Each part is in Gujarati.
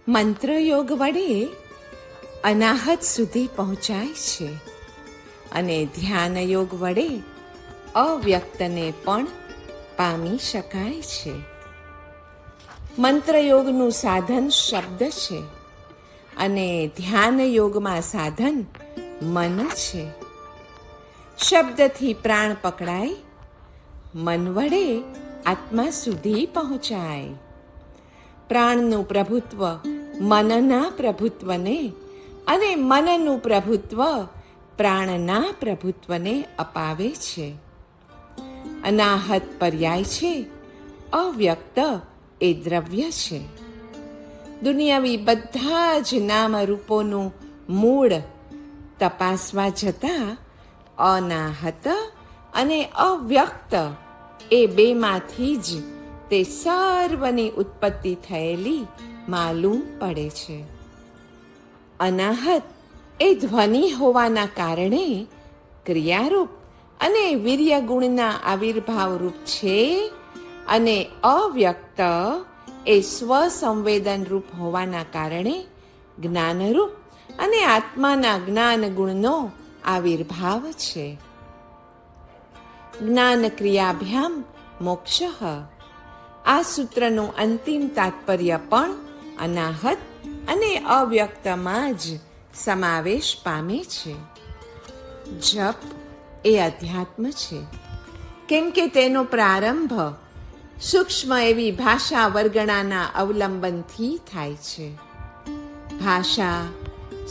મંત્રયોગ વડે અનાહત સુધી પહોંચાય છે અને ધ્યાન યોગ વડે અવ્યક્તને પણ પામી શકાય છે. મંત્રયોગનું સાધન શબ્દ છે અને ધ્યાન યોગમાં સાધન મન છે. શબ્દથી પ્રાણ પકડાય, મન વડે આત્મા સુધી પહોંચાય. પ્રાણનું પ્રભુત્વ મનના પ્રભુત્વને અને મનનું પ્રભુત્વ પ્રાણના પ્રભુત્વને અપાવે છે. અનાહત પર્યાય છે, અવ્યક્ત એ દ્રવ્ય છે. દુનિયાવી બધા જ નામરૂપોનું મૂળ તપાસવા જતાં અનાહત અને અવ્યક્ત એ બેમાંથી જ તે સર્વની ઉત્પત્તિ થયેલી માલુમ પડે છે. અનાહત એ ધ્વનિ હોવાના કારણે ક્રિયારૂપ અને વીર્ય ગુણના આવિર્ભાવરૂપ છે અને અવ્યક્ત એ સ્વસંવેદન રૂપ હોવાના કારણે જ્ઞાનરૂપ અને આત્માના જ્ઞાન ગુણનો આવિર્ભાવ છે. જ્ઞાન ક્રિયાભ્યામ મોક્ષ. આ સૂત્રનું અંતિમ તાત્પર્ય પણ અનાહત અને અવ્યક્તમાં જ સમાવેશ પામે છે. જપ એ અધ્યાત્મ છે, કેમ કે તેનો પ્રારંભ સૂક્ષ્મ એવી ભાષા વર્ગણાના અવલંબનથી થાય છે. ભાષા,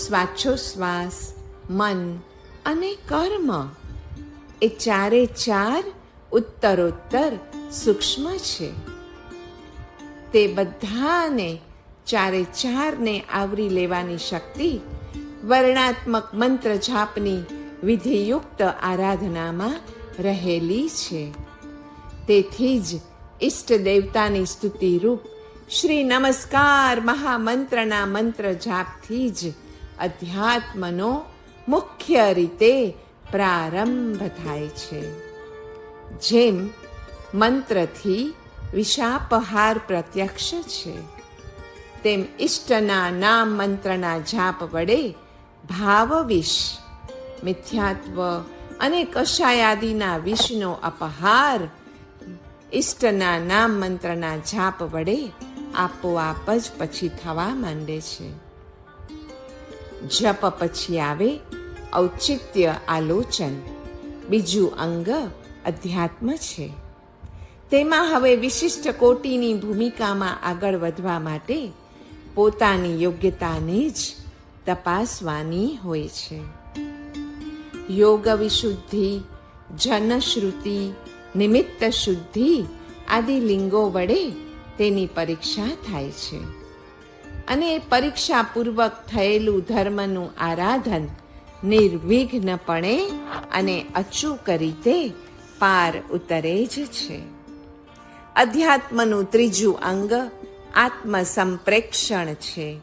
શ્વાસોશ્વાસ, મન અને કર્મ એ ચારે ચાર ઉત્તરોત્તર સૂક્ષ્મ છે. તે બધાને ચારે ચારને આવરી લેવાની શક્તિ વર્ણાત્મક મંત્ર જાપની વિધિયુક્ત આરાધનામાં રહેલી છે. તેથી જ ઈષ્ટ દેવતાની સ્તુતિરૂપ શ્રી નમસ્કાર મહામંત્રના મંત્ર જાપથી જ અધ્યાત્મનો મુખ્ય રીતે પ્રારંભ થાય છે. જેમ મંત્રથી વિષાપહાર પ્રત્યક્ષ છે, તેમ ઈષ્ટના નામ મંત્રના જાપ વડે ભાવવિષ, મિથ્યાત્વ અને કષાયાદિના વિષનો અપહાર ઈષ્ટના નામ મંત્રના જાપ વડે આપોઆપ જ પછી થવા માંડે છે. જપ પછી આવે ઔચિત્ય આલોચન. બીજું અંગ અધ્યાત્મ છે. તેમાં હવે વિશિષ્ટ કોટીની ભૂમિકામાં આગળ વધવા માટે પોતાની યોગ્યતાને જ તપાસવાની હોય છે. યોગ વિશુદ્ધિ, જનશ્રુતિ, નિમિત્ત શુદ્ધિ આદિ લિંગો વડે તેની પરીક્ષા થાય છે અને પરીક્ષાપૂર્વક થયેલું ધર્મનું આરાધન નિર્વિઘ્નપણે અને અચૂક રીતે પાર ઉતરે જ છે. અધ્યાત્મનું ત્રીજું અંગ આત્મસંપ્રેક્ષણ છે.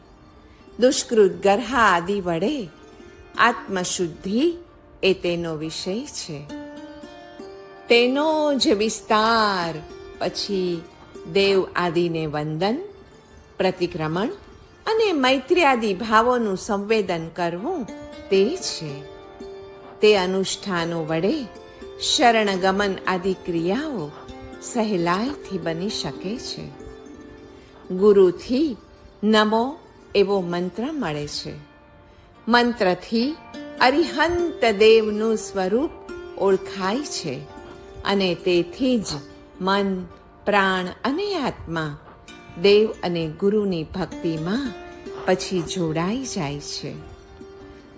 દુષ્કૃત ગર્હા આદિ વડે આત્મશુદ્ધિ એ તેનો વિષય છે. તેનો જ વિસ્તાર પછી દેવ આદિને વંદન, પ્રતિક્રમણ અને મૈત્રી આદિ ભાવોનું સંવેદન કરવું તે છે. તે અનુષ્ઠાનો વડે શરણગમન આદિ ક્રિયાઓ સહેલાઈથી બની શકે છે. ગુરુથી નમો એવો મંત્ર મળે છે. મંત્રથી અરિહંત દેવનું સ્વરૂપ ઓળખાય છે અને તેથી જ મન, પ્રાણ અને આત્મા દેવ અને ગુરુની ભક્તિમાં પછી જોડાઈ જાય છે.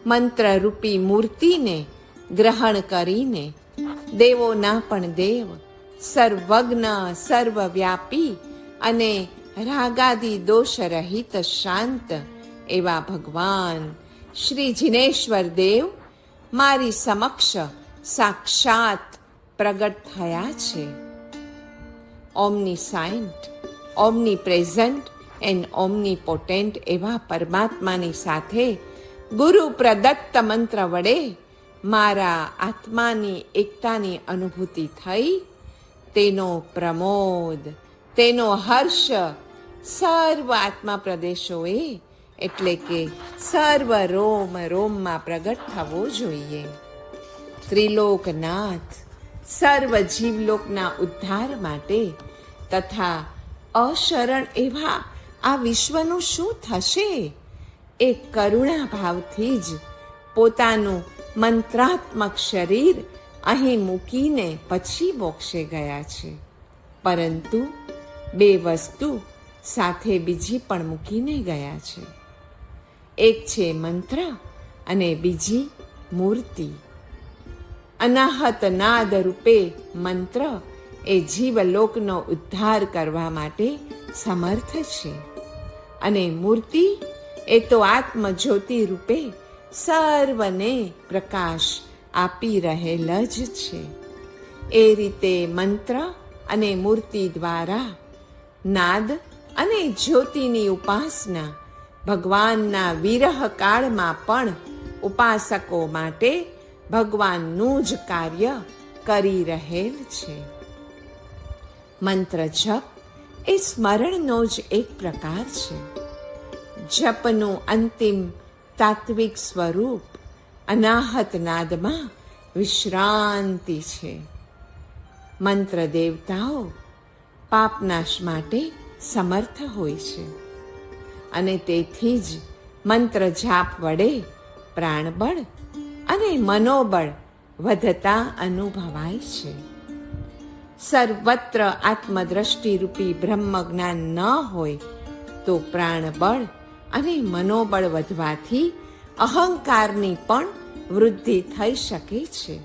મંત્રરૂપી મૂર્તિને ગ્રહણ કરીને દેવોના પણ દેવ, સર્વજ્ઞ, સર્વવ્યાપી અને રાગાદિ દોષરહિત શાંત એવા ભગવાન શ્રી જિનેશ્વર દેવ મારી સમક્ષ સાક્ષાત પ્રગટ થયા છે. ઓમનીસાયન્ટ, ઓમનીપ્રેઝન્ટ એન્ડ ઓમનીપોટેન્ટ એવા પરમાત્માની સાથે ગુરુ પ્રદત્ત મંત્ર વડે મારા આત્માની એકતાની અનુભૂતિ થઈ. તેનો પ્રમોદ, તેનો હર્ષ સર્વ આત્મા પ્રદેશોએ એટલે કે સર્વ રોમ રોમમાં પ્રગટ થવો જોઈએ. ત્રિલોકનાથ સર્વ જીવલોકના ઉદ્ધાર માટે તથા અશરણ એવા આ વિશ્વનું શું થશે એ કરુણા ભાવથી જ પોતાનું મંત્રાત્મક શરીર અહીં મૂકીને પછી મોક્ષે ગયા છે. પરંતુ બે વસ્તુ સાથે બીજી પણ મૂકીને ગયા છે. એક છે મંત્ર અને બીજી મૂર્તિ. અનાહત નાદ રૂપે મંત્ર એ જીવલોકનો ઉદ્ધાર કરવા માટે સમર્થ છે અને મૂર્તિ એ તો આત્મજ્યોતિ રૂપે સર્વને પ્રકાશ આપી રહેલ જ છે. એ રીતે મંત્ર અને મૂર્તિ દ્વારા નાદ અને જ્યોતિની ઉપાસના ભગવાનના વિરહ કાળમાં પણ ઉપાસકો માટે ભગવાનનું જ કાર્ય કરી રહેલ છે. મંત્ર જપ એ સ્મરણનો જ એક પ્રકાર છે. જપનું અંતિમ તાત્વિક સ્વરૂપ અનાહત નાદમાં વિશ્રાંતિ છે. મંત્ર દેવતાઓ પાપનાશ માટે સમર્થ હોય છે અને તેથી જ મંત્ર જાપ વડે પ્રાણબળ અને મનોબળ વધતા અનુભવાય છે. સર્વત્ર આત્મદ્રષ્ટિરૂપી બ્રહ્મજ્ઞાન ન હોય તો પ્રાણબળ અને મનોબળ વધવાથી અહંકારની પણ વૃદ્ધિ થઈ શકે છે.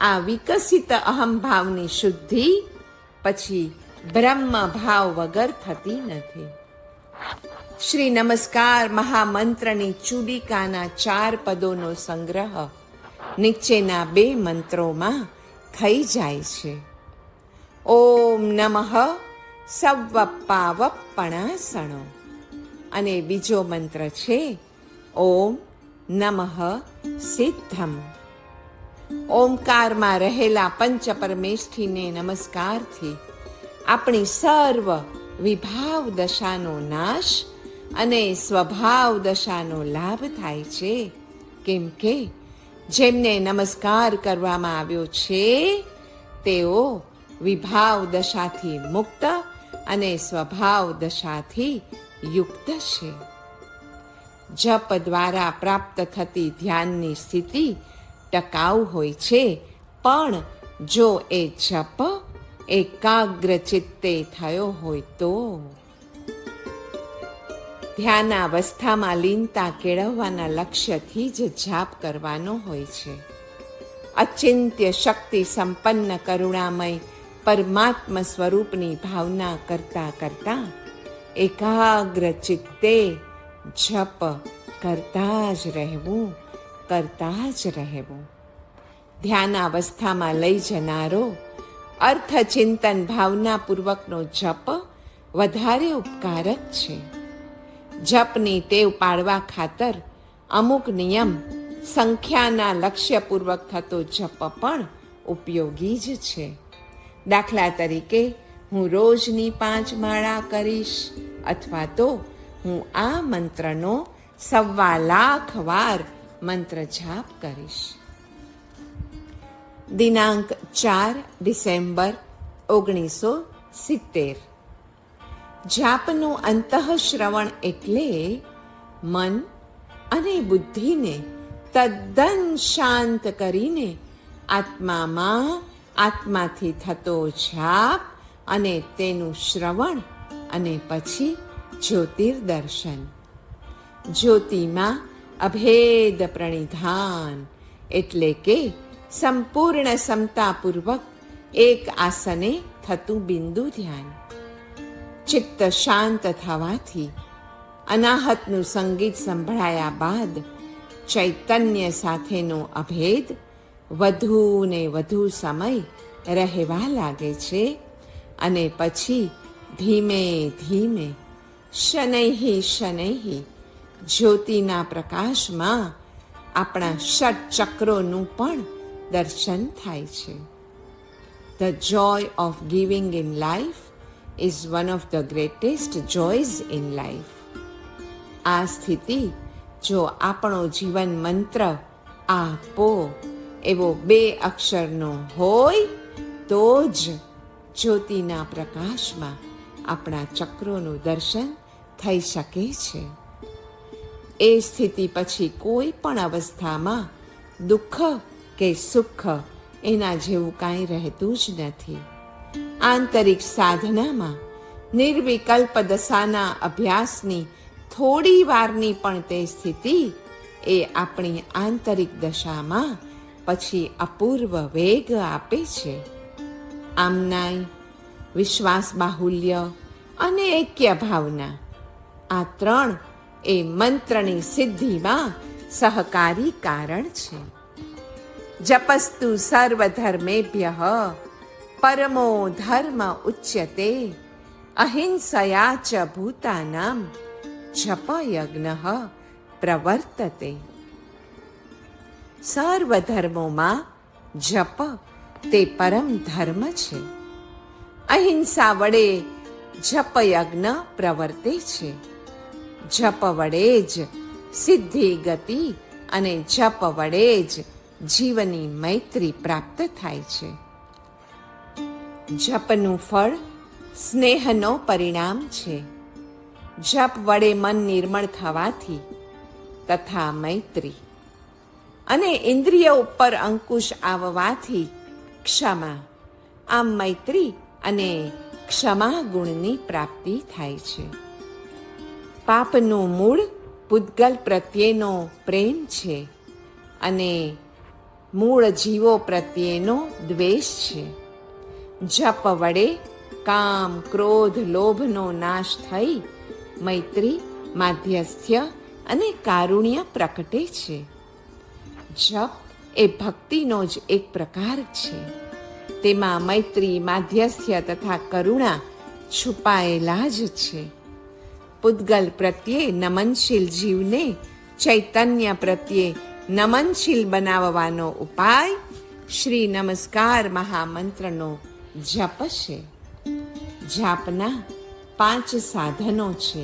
આ વિકસિત અહંભાવની શુદ્ધિ પછી બ્રહ્મ ભાવ વગર થતી નથી. શ્રી નમસ્કાર મહામંત્રની ચૂડિકાના 4 પદોનો સંગ્રહ નીચેના 2 મંત્રોમાં થઈ જાય છે. ઓમ નમઃ સવ્વપાવપણાસણો અને બીજો મંત્ર છે ઓમ નમઃ સિદ્ધમ. ઓમકારમાં રહેલા પંચ પરમેષ્ઠીને નમસ્કારથી આપણી સર્વ વિભાવ દશાનો નાશ અને સ્વભાવ દશાનો લાભ થાય છે. કેમ કે જેમને નમસ્કાર કરવામાં આવ્યો છે તેઓ વિભાવ દશાથી મુક્ત અને સ્વભાવ દશાથી યુક્ત છે. જપ દ્વારા પ્રાપ્ત થતી ધ્યાનની સ્થિતિ ટકાઉ હોય છે, પણ જો એ જપ એકાગ્ર ચિત્તે થયો હોય તો. ધ્યાનાવસ્થામાં લીનતા કેળવવાના લક્ષ્યથી જ જાપ કરવાનો હોય છે. અચિંત્ય શક્તિ સંપન્ન કરુણામય પરમાત્મા સ્વરૂપની ભાવના કરતા કરતા એકાગ્ર ચિત્તે જપ કરતા જ રહેવું. ધ્યાનાવસ્થામાં લઈ જનારો અર્થચિંતન ભાવનાપૂર્વકનો જપ વધારે ઉપકારક છે. જપની ટેવ પાડવા ખાતર અમુક નિયમ સંખ્યાના લક્ષ્યપૂર્વક થતો જપ પણ ઉપયોગી જ છે. દાખલા તરીકે હું રોજની 5 માળા કરીશ અથવા તો હું આ મંત્રનો 1.25 વાર મંત્ર જાપ કરીશ. દિનાંક 4 ડિસેમ્બર 1970. જાપનું અંતઃશ્રવણ એટલે મન અને બુદ્ધિને તદ્દન શાંત કરીને આત્મામાં આત્માથી થતો જાપ અને તેનું શ્રવણ અને પછી જ્યોતિર્દર્શન. જ્યોતિમાં અભેદ પ્રણિધાન એટલે કે સંપૂર્ણ સમતાપૂર્વક એક આસને થતું બિંદુ ધ્યાન. ચિત્ત શાંત થવાથી અનાહતનું સંગીત સંભળાયા બાદ ચૈતન્ય સાથેનો અભેદ વધુ ને વધુ સમય રહેવા લાગે છે અને પછી ધીમે ધીમે શનૈઃ શનૈઃ જ્યોતિના પ્રકાશમાં આપણા ષટ ચક્રોનું પણ દર્શન થાય છે. The Joy of giving in life is one of the greatest joys in life. આ સ્થિતિ જો આપણો જીવન મંત્ર આપો એવો 2 અક્ષરનો હોય તો જ જ્યોતિના પ્રકાશમાં આપણા ચક્રોનું દર્શન થઈ શકે છે. એ સ્થિતિ પછી કોઈ પણ અવસ્થામાં દુઃખ કે સુખ એના જેવું કાંઈ રહેતું જ નથી. આંતરિક સાધનામાં નિર્વિકલ્પ દશાના અભ્યાસની થોડી વારની પણ તે સ્થિતિ એ આપણી આંતરિક દશામાં પછી અપૂર્વ વેગ આપે છે. આમનાય વિશ્વાસ બાહુલ્ય અને એક્ય ભાવના આ 3 એ મંત્રની સિદ્ધિમાં સહકારી કારણ છે. જપસ્તુ સર્વધર્મેભ્યઃ પરમો ધર્મ ઉચ્યતે અહિંસયા ચ ભૂતાનાં જપયજ્ઞઃ પ્રવર્તતે. સર્વધર્મોમાં જપ તે પરમ ધર્મ છે. અહિંસા વડે જપયજ્ઞ પ્રવર્તે છે. જપ વડે જ સિદ્ધિ ગતિ અને જપ વડે જ જીવની મૈત્રી પ્રાપ્ત થાય છે. જપનું ફળ સ્નેહનો પરિણામ છે. જપ વડે મન નિર્મળ થવાથી તથા મૈત્રી અને ઇન્દ્રિય ઉપર અંકુશ આવવાથી ક્ષમા, આમ મૈત્રી અને ક્ષમા ગુણની પ્રાપ્તિ થાય છે. પાપનું મૂળ પૂતગલ પ્રત્યેનો પ્રેમ છે અને મૂળ જીવો પ્રત્યેનો દ્વેષ છે. જપ વડે કામ, ક્રોધ, લોભનો નાશ થઈ મૈત્રી, માધ્યસ્થ્ય અને કારુણ્ય પ્રકટે છે. જપ એ ભક્તિનો જ એક પ્રકાર છે. તેમાં મૈત્રી, માધ્યસ્થ્ય તથા કરુણા છુપાયેલા જ છે. પૂતગલ પ્રત્યે નમનશીલ જીવને ચૈતન્ય પ્રત્યે નમનશીલ બનાવવાનો ઉપાય શ્રી નમસ્કાર મહામંત્રનો જપ છે. જાપના 5 સાધનો છે: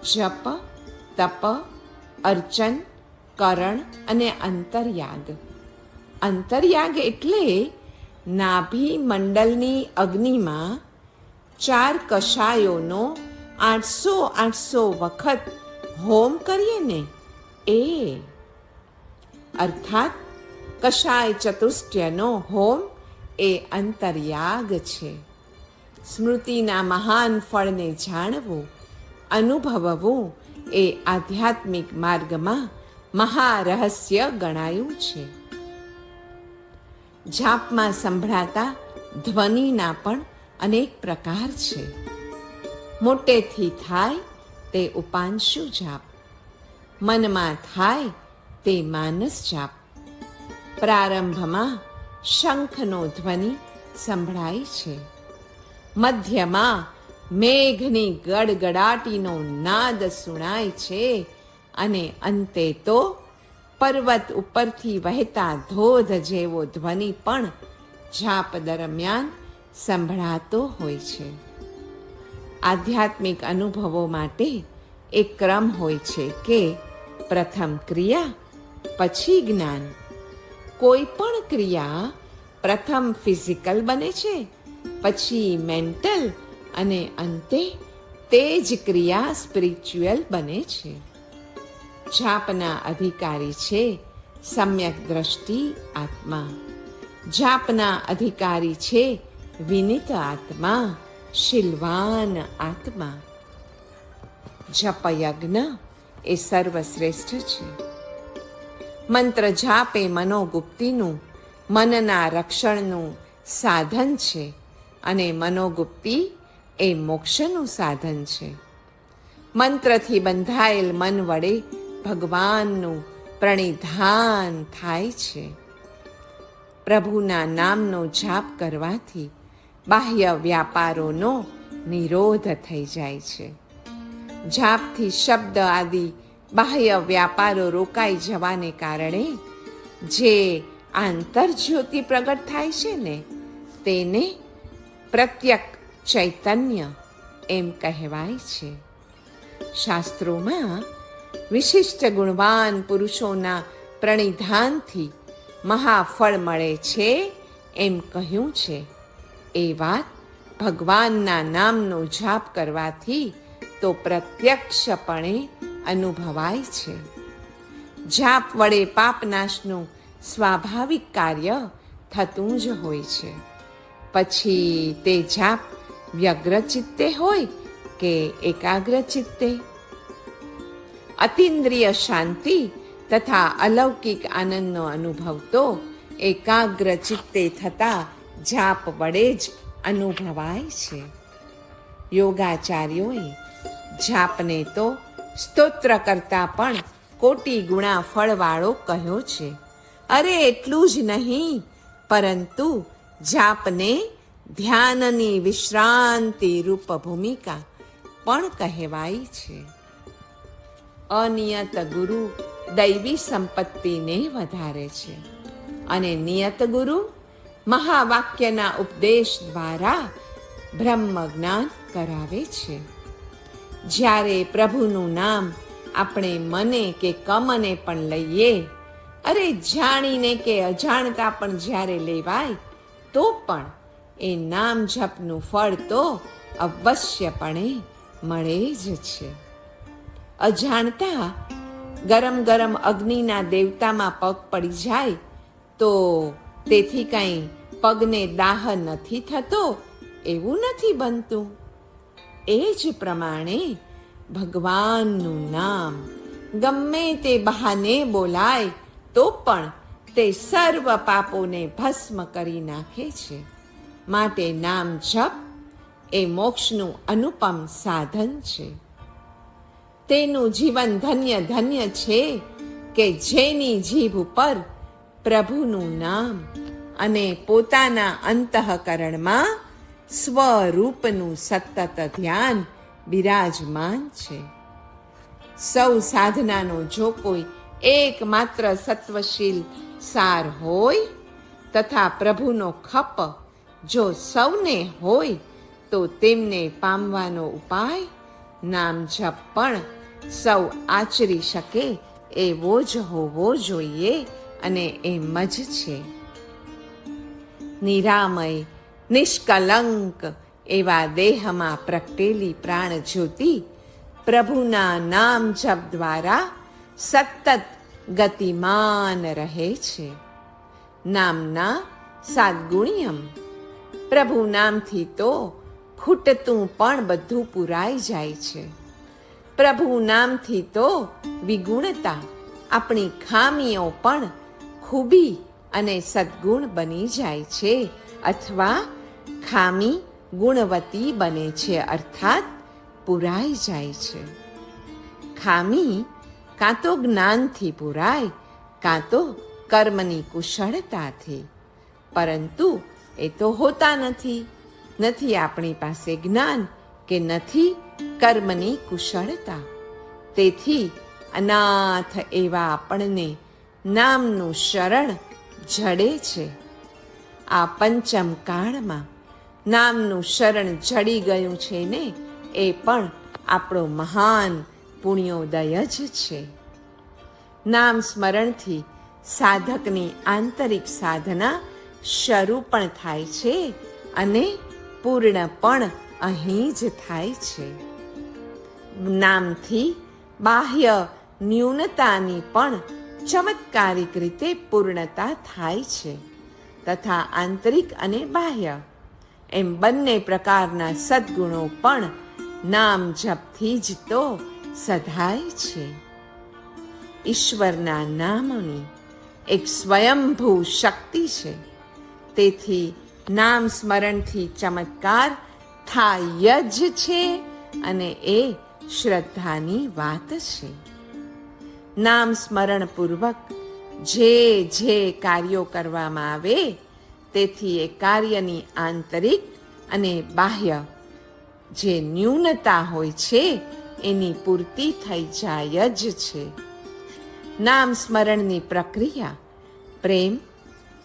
જપ, તપ, અર્ચન, કરણ અને અંતર્યાગ. અંતર્યાગ એટલે નાભી મંડલની અગ્નિમાં 4 કષાયોનો 800 વખત હોમ કરીએ ને એ, અર્થાત કષાય ચતુષ્ટયનો હોમ એ અંતર્યાગ છે. સ્મૃતિના મહાન ફળને જાણવું, અનુભવવું એ આધ્યાત્મિક માર્ગમાં મહારહસ્ય ગણાયું છે. જાપમાં સંભળાતા ધ્વનિના પણ અનેક પ્રકાર છે. મોટેથી થાય તે ઉપાંશુ જાપ, મનમાં થાય તે માનસ જાપ. પ્રારંભમાં શંખનો ધ્વનિ સંભળાય છે, મધ્યમાં મેઘની ગડગડાટીનો નાદ સુણાય છે અને અંતે તો પર્વત ઉપરથી વહેતા ધોધ જેવો ધ્વનિ પણ જાપ દરમિયાન સંભળાતો હોય છે. આધ્યાત્મિક અનુભવો માટે એક ક્રમ હોય છે કે પ્રથમ ક્રિયા પછી જ્ઞાન. કોઈ પણ ક્રિયા પ્રથમ ફિઝિકલ બને છે, પછી મેન્ટલ અને અંતે તે જ ક્રિયા સ્પિરિચ્યુઅલ બને છે. જાપના અધિકારી છે સમ્યક દ્રષ્ટિ આત્મા. જાપના અધિકારી છે વિનિત આત્મા, શીલવાન આત્મા. જપયજ્ઞ એ સર્વશ્રેષ્ઠ છે. મંત્ર જાપ એ મનોગુપ્તિનું, મનના રક્ષણનું સાધન છે અને મનોગુપ્તિ એ મોક્ષનું સાધન છે. મંત્રથી બંધાયેલ મન વડે ભગવાનનું પ્રણિધાન થાય છે. પ્રભુના નામનો જાપ કરવાથી બાહ્ય વ્યાપારોનો નિરોધ થઈ જાય છે. જાપથી શબ્દ આદિ બાહ્ય વ્યાપારો રોકાઈ જવાને કારણે જે આંતરજ્યોતિ પ્રગટ થાય છે ને તેને પ્રત્યક ચૈતન્ય એમ કહેવાય છે. શાસ્ત્રોમાં વિશિષ્ટ ગુણવાન પુરુષોના પ્રણિધાનથી મહાફળ મળે છે એમ કહ્યું છે. એ વાત ભગવાનના નામનો જાપ કરવાથી તો પ્રત્યક્ષપણે અનુભવાય છે. જાપ વડે પાપનાશનું સ્વાભાવિક કાર્ય થતું જ હોય છે. પછી તે જાપ વ્યગ્ર ચિત્તે હોય કે એકાગ્ર ચિત્તે. અતિન્દ્રિય શાંતિ તથા અલૌકિક આનંદનો અનુભવ તો એકાગ્ર ચિત્તે થતા જાપ વડે જ અનુભવાય છે. યોગાચાર્યોએ જાપને તો સ્તોત્ર કરતાં પણ કોટી ગુણા ફળવાળો કહ્યો છે. અરે એટલું જ નહીં, પરંતુ જાપને ધ્યાનની વિશ્રાંતિ રૂપ ભૂમિકા પણ કહેવાય છે. અનિયત ગુરુ દૈવી સંપત્તિને વધારે છે અને નિયત ગુરુ મહાવાક્યના ઉપદેશ દ્વારા બ્રહ્મ જ્ઞાન કરાવે છે. જ્યારે પ્રભુનું નામ આપણે મને કે કમને પણ લઈએ, અરે જાણીને કે અજાણતા પણ જ્યારે લેવાય, તો પણ એ નામ જપનું ફળ તો અવશ્યપણે મળે જ છે. અજાણતા ગરમ ગરમ અગ્નિના દેવતામાં પગ પડી જાય તો તેથી કાંઈ પગને દાહ નથી થતો એવું નથી બનતું. એ જ પ્રમાણે ભગવાનનું નામ ગમે તે બહાને બોલાય તો પણ તે સર્વ પાપોને ભસ્મ કરી નાખે છે. માટે નામ જપ એ મોક્ષનું અનુપમ સાધન છે. તેનું જીવન ધન્ય ધન્ય છે કે જેની જીભ ઉપર પ્રભુનું નામ અને પોતાના અંતઃકરણમાં સ્વરૂપનું સતત ધ્યાન બિરાજમાન છે. સૌ સાધનાનો જો કોઈ એકમાત્ર સત્વશીલ સાર હોય તથા પ્રભુનો ખપ જો સૌને હોય તો તેમને પામવાનો ઉપાય નામ જપ પણ સૌ આચરી શકે એવો જ હોવો જોઈએ અને એમ જ છે. નિરામય નિષ્કલંક એવા દેહમાં પ્રગટેલી પ્રાણ જ્યોતિ પ્રભુના નામ જપ દ્વારા સતત ગતિમાન રહે છે. નામના સાદગુણ્યમ, પ્રભુ નામથી તો ખૂટતું પણ બધું પૂરાઈ જાય છે. પ્રભુ નામથી તો વિગુણતા આપણી ખામીઓ પણ ખૂબી અને સદ્ગુણ બની જાય છે, અથવા ખામી ગુણવતી બને છે, અર્થાત પૂરાઈ જાય છે. ખામી કાં તો જ્ઞાનથી પૂરાય કાં તો કર્મની કુશળતાથી, પરંતુ એ તો હોતા નથી. નથી આપણી પાસે જ્ઞાન કે નથી કર્મની કુશળતા. તેથી અનાથ એવા આપણને નામનું શરણ જડે છે. આ પંચમ કાળમાં નામનું શરણ જડી ગયું છે ને, એ પણ આપણો મહાન પુણ્યોદય જ છે. નામ સ્મરણથી સાધકની આંતરિક સાધના શરૂ પણ થાય છે અને પૂર્ણ પણ અહીં જ થાય છે. નામથી બાહ્ય ન્યૂનતાની પણ ચમત્કારિક રીતે પૂર્ણતા થાય છે, તથા આંતરિક અને બાહ્ય એમ બંને પ્રકારના સદ્ગુણો પણ નામ જપથી જ તો સધાય છે. ઈશ્વરના નામની એક સ્વયંભૂ શક્તિ છે. તેથી નામ સ્મરણથી ચમત્કાર થાય જ છે અને એ શ્રદ્ધાની વાત છે. નામ સ્મરણ પૂર્વક જે જે કાર્યો કરવામાં આવે તેથી એ કાર્યની આંતરિક અને બાહ્ય જે ન્યૂનતા હોય છે એની પૂર્તિ થઈ જાય જ છે. નામ સ્મરણની પ્રક્રિયા પ્રેમ,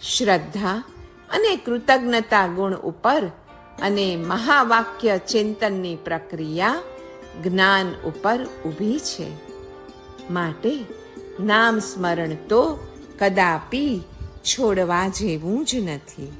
શ્રદ્ધા અને કૃતજ્ઞતા ગુણ ઉપર અને મહાવાક્ય ચિંતનની પ્રક્રિયા જ્ઞાન ઉપર ઊભી છે. માટે નામ સ્મરણ તો કદાપી છોડવા જેવું જ નથી.